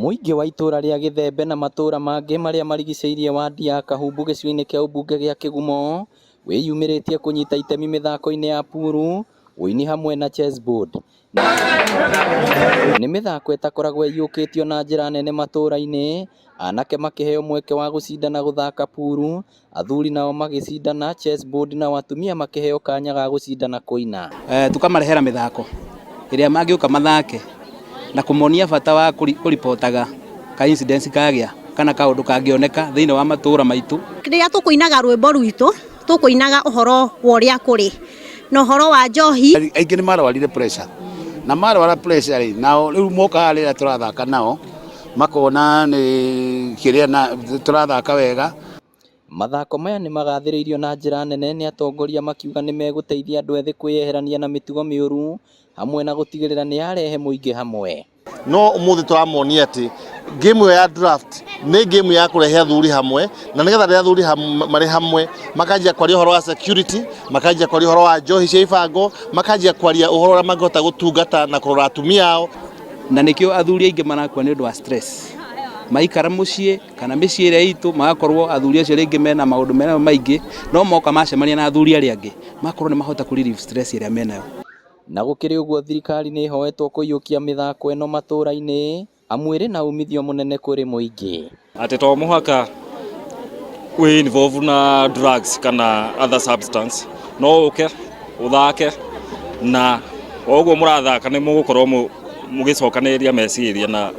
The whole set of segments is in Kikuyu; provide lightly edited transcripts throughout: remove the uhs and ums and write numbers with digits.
Muingi wa itura ria Githembe na matura mangi maria marigiceirie wadi ya Kahumbu gicigo-ini kia umbunge gia Kigumo wiyumiritie kunyita itemi mithako-ini ya pool, uini hamwe na chessboard. Ni mithako itakoragwo iyukitio na njira nene matura-ini, anake makiheo mweke wa gucindana guthaka pool, athuri nao magicindana chessboard na atumia makiheo kanya ga gucindana kuina. Tukamarehera mithako iria mangiuka mathake na kumonia bata wa kuripotaga ka incidents kagia kana kaundu kangioneka thiini wa matura maitu. Riria tukuinaga rwimbo rwitu tukuinaga uhoro wa uria kuri na uhoro wa njohi. Aingi ni marwarire pressure na marwara pressure nao riu moka rira turathaka nao makona ni kiria na turathaka wega. Mathako maya ni magathiriirio na njira nene ni atongoria makiuga ni meguteithia andu ethi kwiyeherania na mitugo miuru hamwe na gutigirira ni yarehe muingi hamwe. No umuthi turamonia ati game ya draft ni game ya kurehe athuri hamwe na nigetha ria athuri mari hamwe makanjia kwaria uhoro wa security, makanjia kwaria uhoro wa njohi cia ibango, makanjia kwaria uhoro wa mangota gutungata na kurora atumia ao. Na nikio athuri aingi marakua ni undu wa stress maikara mucii kana micii iria itu magakorwo athuri acio ringi mena maundu mena maingi no moka macemania na athuri aria angi makorwo ni mahota ku relieve stress iria menayo. Na gukiri uguo thirikari ni ihoetwo kuiyukia mithako eno matura-ini amwiri na umithio munene kuri muingi. Ati to muhaka we involve na drugs kana other substance no uke uthake na oguo murathaka ni mugukorwo mugicokaniria meciria na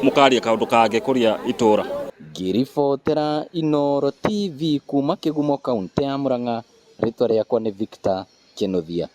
mukaria kaundu kangi kuria itura. Ngiribotera Inooro TV kuma Kigumo kaunti ya Murang'a, ritwa riakwa ni Victor Kenothia.